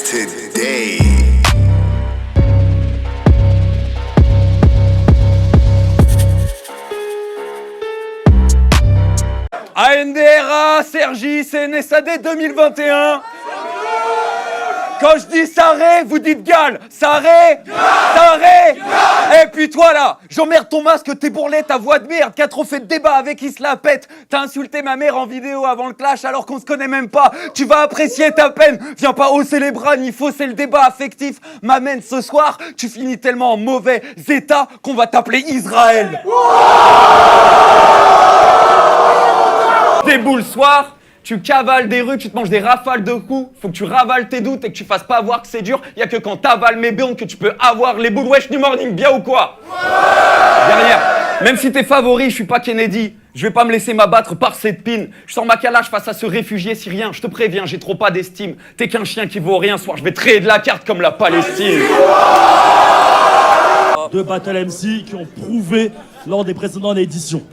today. ANDRA, Sergi, CNSAD 2021. Quand je dis Sarré, vous dites Gall. Sarré, Sarré. Et puis toi là, j'emmerde ton masque, tes bourrelets, ta voix de merde, qui a trop fait de débat avec qui se la pète. T'as insulté ma mère en vidéo avant le clash alors qu'on se connaît même pas. Tu vas apprécier ta peine. Viens pas hausser les bras ni fausser le débat affectif. M'amène ce soir, tu finis tellement en mauvais état qu'on va t'appeler Israël. Déboule le soir, tu cavales des rues, tu te manges des rafales de coups, faut que tu ravales tes doutes et que tu fasses pas voir que c'est dur. Y'a que quand t'avales mes burnes que tu peux avoir les boules. Wesh du morning, bien ou quoi? Derrière, même si t'es favori, je suis pas Kennedy. Je vais pas me laisser m'abattre par cette pine. Je sors ma calage face à ce réfugié syrien. Je te préviens, j'ai trop pas d'estime. T'es qu'un chien qui vaut rien, soir je vais te rayer de la carte comme la Palestine. Deux Battle MC qui ont prouvé lors des précédentes éditions.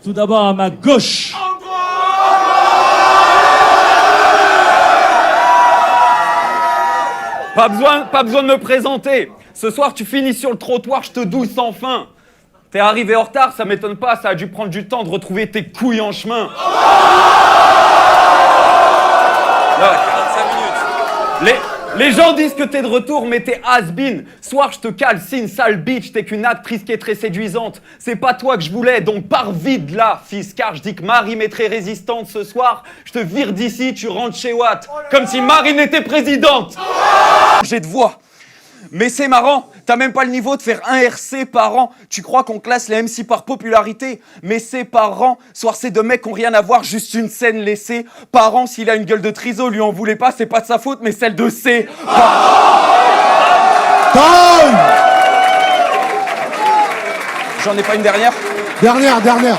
Tout d'abord à ma gauche. Pas besoin de me présenter. Ce soir, tu finis sur le trottoir, je te douce sans fin. T'es arrivé en retard, ça m'étonne pas, ça a dû prendre du temps de retrouver tes couilles en chemin. Les gens disent que t'es de retour, mais t'es has-been. Soir, je te calcine, sale bitch, t'es qu'une actrice qui est très séduisante. C'est pas toi que je voulais, donc pars vite là, fils, car je dis que Marine est très résistante ce soir. Je te vire d'ici, tu rentres chez Watt, comme si Marine était présidente. J'ai de voix. Mais c'est marrant, t'as même pas le niveau de faire un RC par an. Tu crois qu'on classe les MC par popularité, mais c'est par an. Soir, c'est deux mecs qui ont rien à voir, juste une scène laissée. Par an, s'il a une gueule de triso, lui en voulait pas, c'est pas de sa faute, mais celle de C. Time. J'en ai pas une dernière? Dernière.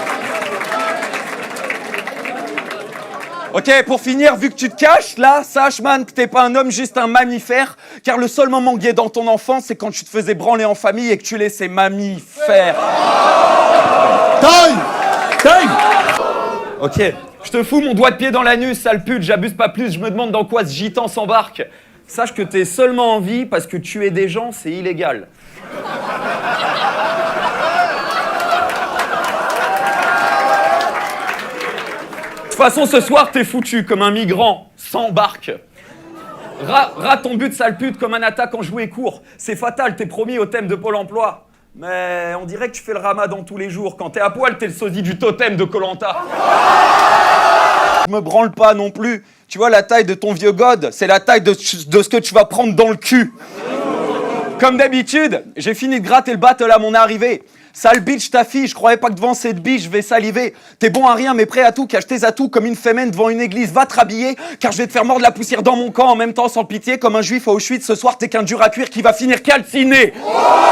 Ok, pour finir, vu que tu te caches, là, sache, man, que t'es pas un homme, juste un mammifère. Car le seul moment gay dans ton enfance, c'est quand tu te faisais branler en famille et que tu laissais mamie faire. Time. Ok, je te fous mon doigt de pied dans l'anus, sale pute, j'abuse pas plus, je me demande dans quoi ce gitan s'embarque. Sache que t'es seulement en vie parce que tuer des gens, c'est illégal. De toute façon, ce soir, t'es foutu comme un migrant, sans barque. Rate ton but, sale pute, comme un attaque en jouet court. C'est fatal, t'es promis au thème de Pôle emploi. Mais on dirait que tu fais le ramadan tous les jours. Quand t'es à poil, t'es le sosie du totem de Koh-Lanta. Je me branle pas non plus. Tu vois, la taille de ton vieux god, c'est la taille de ce que tu vas prendre dans le cul. Comme d'habitude, j'ai fini de gratter le battle à mon arrivée. Sale bitch, ta fille, je croyais pas que devant cette biche, je vais saliver. T'es bon à rien, mais prêt à tout, cache tes atouts comme une fémène devant une église. Va te rhabiller, car je vais te faire mordre la poussière dans mon camp en même temps sans pitié. Comme un juif à Auschwitz, ce soir, t'es qu'un dur à cuire qui va finir calciné.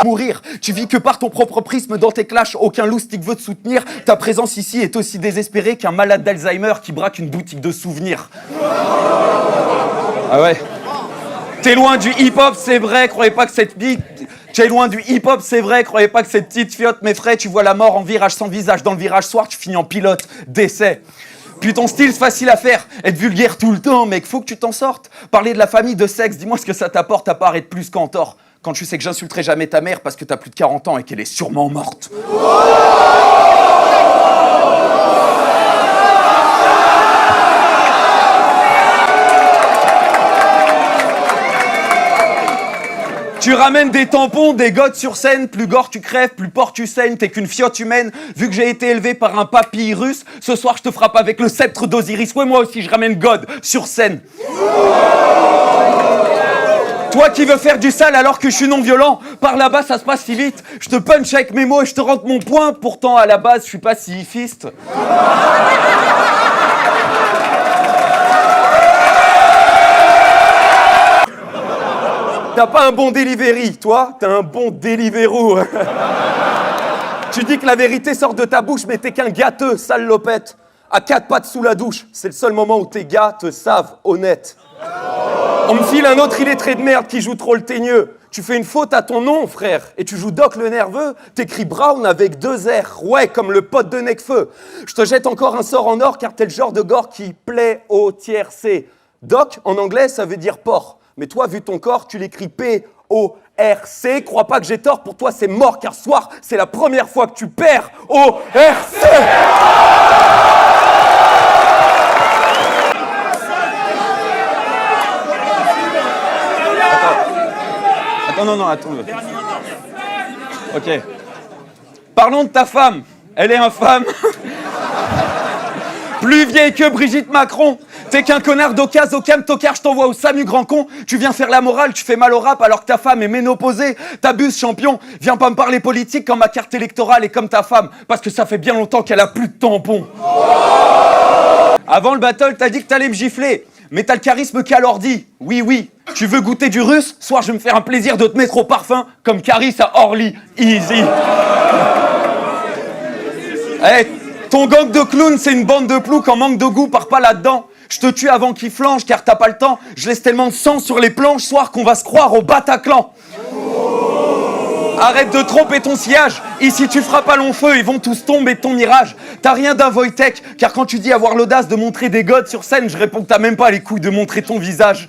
Mourir, tu vis que par ton propre prisme dans tes clashs. Aucun loustic veut te soutenir. Ta présence ici est aussi désespérée qu'un malade d'Alzheimer qui braque une boutique de souvenirs. Ah ouais. T'es loin du hip-hop, c'est vrai, croyez pas que cette bite... T'es loin du hip-hop, c'est vrai, croyez pas que cette petite fiotte m'effraie. Tu vois la mort en virage sans visage, dans le virage soir, tu finis en pilote d'essai. Puis ton style, c'est facile à faire, être vulgaire tout le temps, mec, faut que tu t'en sortes. Parler de la famille, de sexe, dis-moi ce que ça t'apporte à part être plus qu'en tort. Quand tu sais que j'insulterai jamais ta mère parce que t'as plus de 40 ans et qu'elle est sûrement morte. Tu ramènes des tampons, des godes sur scène, plus gore tu crèves, plus porc tu saignes, t'es qu'une fiotte humaine. Vu que j'ai été élevé par un papyrus, ce soir je te frappe avec le sceptre d'Osiris. Ouais, moi aussi je ramène God sur scène. Toi qui veux faire du sale alors que je suis non violent, par là-bas ça se passe si vite. Je te punch avec mes mots et je te rentre mon poing, pourtant à la base je suis pas si fiste. T'as pas un bon delivery, toi, t'as un bon Deliveroo. Tu dis que la vérité sort de ta bouche, mais t'es qu'un gâteux, sale lopette. À 4 pattes sous la douche, c'est le seul moment où tes gars te savent honnête. On me file un autre illettré de merde qui joue trop le teigneux. Tu fais une faute à ton nom, frère, et tu joues Doc le nerveux, t'écris Brown avec 2 R, ouais, comme le pote de Necfeu. Je te jette encore un sort en or, car t'es le genre de gore qui plaît au tiercé. Doc, en anglais, ça veut dire porc. Mais toi, vu ton corps, tu l'écris P-O-R-C. Crois pas que j'ai tort, pour toi c'est mort, car soir, c'est la première fois que tu perds O-R-C. Attends. Ok. Parlons de ta femme. Elle est infâme. Plus vieille que Brigitte Macron. T'es qu'un connard d'occasion, Ocam, tocard, je t'envoie au SAMU, grand con. Tu viens faire la morale, tu fais mal au rap alors que ta femme est ménopausée. T'abuses, champion. Viens pas me parler politique quand ma carte électorale est comme ta femme. Parce que ça fait bien longtemps qu'elle a plus de tampons. Avant le battle, t'as dit que t'allais me gifler. Mais t'as le charisme qu'a l'ordi. Oui. Tu veux goûter du russe? Soir, je vais me faire un plaisir de te mettre au parfum comme Caris à Orly. Easy. Hey, ton gang de clowns, c'est une bande de ploucs en manque de goût, pars pas là-dedans. Je te tue avant qu'il flanche, car t'as pas le temps. Je laisse tellement de sang sur les planches, soir qu'on va se croire au Bataclan. Arrête de tromper ton sillage. Ici, tu feras pas long feu, ils vont tous tomber de ton mirage. T'as rien d'un Wojtek, car quand tu dis avoir l'audace de montrer des godes sur scène, je réponds que t'as même pas les couilles de montrer ton visage.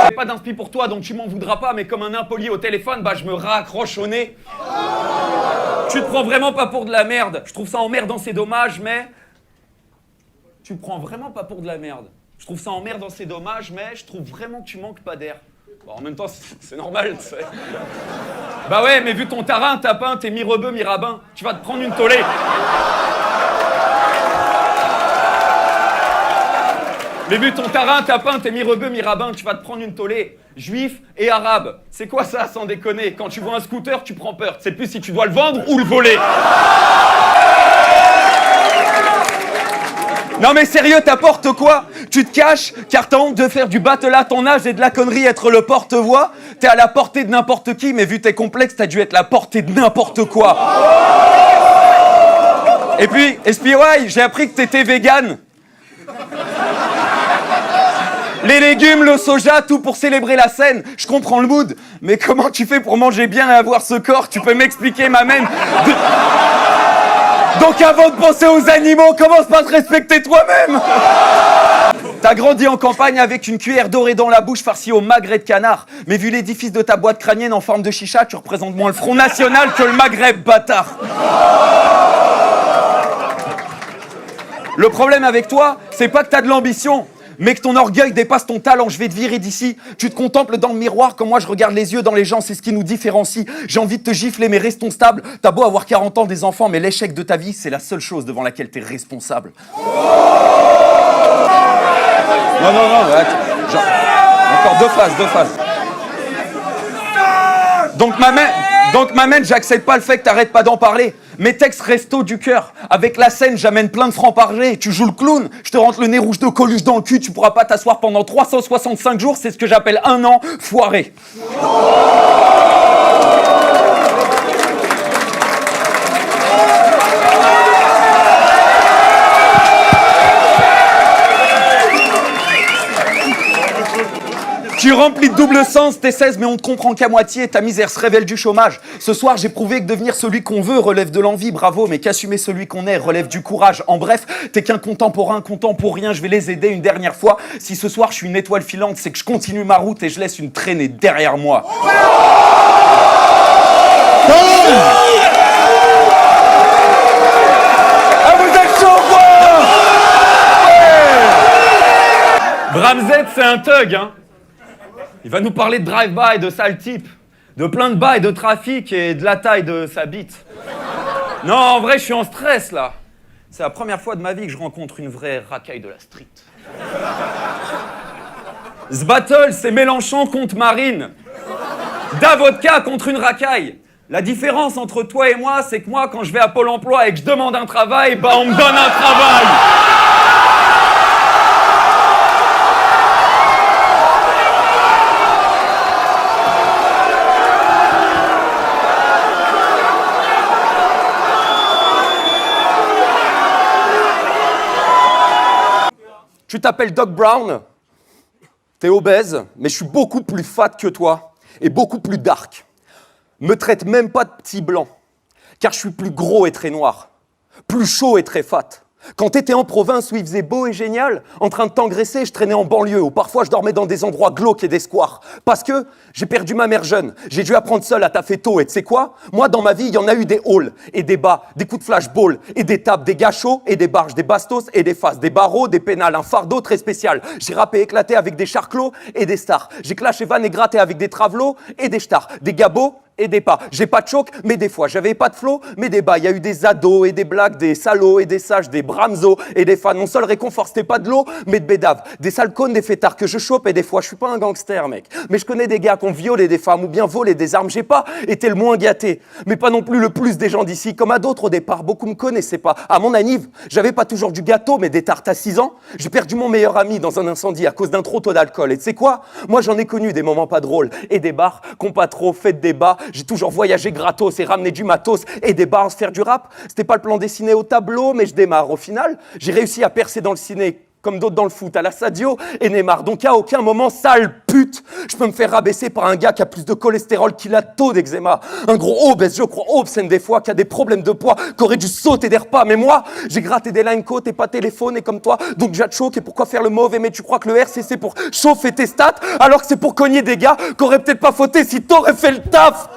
C'est pas d'inspi pour toi, donc tu m'en voudras pas, mais comme un impoli au téléphone, bah je me raccroche au nez. Tu te prends vraiment pas pour de la merde. Je trouve ça emmerdant, c'est dommage, mais... Tu te prends vraiment pas pour de la merde. Je trouve ça emmerdant, c'est dommage, mais je trouve vraiment que tu manques pas d'air. Bon, en même temps, c'est normal, tu sais. Bah ouais, mais vu ton tarin, tapin, t'es mi-rebeu, mi-rabbin, tu vas te prendre une tollée. Mais vu ton tarin, tapin, t'es mi-rebeu, mi-rabbin, tu vas te prendre une tollée. Juif et arabe. C'est quoi ça, sans déconner? Quand tu vois un scooter, tu prends peur. Tu sais plus si tu dois le vendre ou le voler. Non mais sérieux, t'apportes quoi? Tu te caches car t'as honte de faire du battle à ton âge et de la connerie être le porte-voix? T'es à la portée de n'importe qui, mais vu tes complexes, t'as dû être la portée de n'importe quoi. Et puis, SPY, j'ai appris que t'étais vegan. Les légumes, le soja, tout pour célébrer la scène. Je comprends le mood, mais comment tu fais pour manger bien et avoir ce corps? Tu peux m'expliquer, ma mène? Donc avant de penser aux animaux, commence par te respecter toi-même. T'as grandi en campagne avec une cuillère dorée dans la bouche farcie au magret de canard. Mais vu l'édifice de ta boîte crânienne en forme de chicha, tu représentes moins le Front National que le Maghreb, bâtard. Le problème avec toi, c'est pas que t'as de l'ambition, mais que ton orgueil dépasse ton talent. Je vais te virer d'ici. Tu te contemples dans le miroir comme moi je regarde les yeux dans les gens, c'est ce qui nous différencie. J'ai envie de te gifler mais restons stables. T'as beau avoir 40 ans, des enfants, mais l'échec de ta vie, c'est la seule chose devant laquelle t'es responsable. Non, attends. Encore deux phases. Donc ma mène, j'accepte pas le fait que t'arrêtes pas d'en parler. Mes textes resto du cœur. Avec la scène, j'amène plein de francs-parler. Tu joues le clown, je te rentre le nez rouge de Coluche dans le cul. Tu pourras pas t'asseoir pendant 365 jours. C'est ce que j'appelle un an foiré. Tu remplis de double sens, t'es 16 mais on te comprend qu'à moitié, ta misère se révèle du chômage. Ce soir j'ai prouvé que devenir celui qu'on veut relève de l'envie, bravo, mais qu'assumer celui qu'on est relève du courage. En bref, t'es qu'un contemporain, content pour rien, je vais les aider une dernière fois. Si ce soir je suis une étoile filante, c'est que je continue ma route et je laisse une traînée derrière moi. Ah, vous êtes chaud, quoi? Bramzet, c'est un thug, hein. Il va nous parler de drive-by, de sale type, de plein de bails, de trafic et de la taille de sa bite. Non, en vrai, je suis en stress, là. C'est la première fois de ma vie que je rencontre une vraie racaille de la street. Ce battle, c'est Mélenchon contre Marine. Davodka contre une racaille. La différence entre toi et moi, c'est que moi, quand je vais à Pôle emploi et que je demande un travail, bah on me donne un travail. Tu t'appelles Doc Brown, t'es obèse, mais je suis beaucoup plus fat que toi et beaucoup plus dark. Me traite même pas de petit blanc, car je suis plus gros et très noir, plus chaud et très fat. Quand t'étais en province où il faisait beau et génial, en train de t'engraisser, je traînais en banlieue, où parfois je dormais dans des endroits glauques et des squares. Parce que j'ai perdu ma mère jeune, j'ai dû apprendre seul à taffer tôt, et tu sais quoi? Moi, dans ma vie, il y en a eu des halls, et des bas, des coups de flashball, et des tables, des gâchots, et des barges, des bastos, et des faces, des barreaux, des pénales, un fardeau très spécial. J'ai rappé éclaté avec des charclos et des stars. J'ai clashé van et gratté avec des travelots et des stars, des gabots et des pas. J'ai pas de choc, mais des fois, j'avais pas de flow, mais des bas. Il y a eu des ados et des blagues, des salauds et des sages, des bramzos et des fans. Mon seul réconfort, c'était pas de l'eau, mais de bédave. Des sales cônes, des fêtards que je chope et des fois, je suis pas un gangster, mec. Mais je connais des gars qui ont violé des femmes ou bien volé des armes. J'ai pas été le moins gâté, mais pas non plus le plus des gens d'ici. Comme à d'autres au départ, beaucoup me connaissaient pas. À mon anniv, j'avais pas toujours du gâteau, mais des tartes à 6 ans. J'ai perdu mon meilleur ami dans un incendie à cause d'un trop tôt d'alcool. Et tu sais quoi? Moi, j'en ai connu des moments pas drôles et des bars qu'on pas trop fait de débat. J'ai toujours voyagé gratos et ramené du matos et des bars, faire du rap. C'était pas le plan dessiné au tableau, mais je démarre. Au final, j'ai réussi à percer dans le ciné, comme d'autres dans le foot, à la Sadio et Neymar. Donc à aucun moment, sale pute, je peux me faire rabaisser par un gars qui a plus de cholestérol qu'il a taux d'eczéma. Un gros obèse, je crois, obscène des fois, qui a des problèmes de poids, qui aurait dû sauter des repas. Mais moi, j'ai gratté des line coat et pas téléphoné comme toi. Donc j'ai choqué, et pourquoi faire le mauvais? Mais tu crois que le RC c'est pour chauffer tes stats, alors que c'est pour cogner des gars qui auraient peut-être pas fauté si t'aurais fait le taf.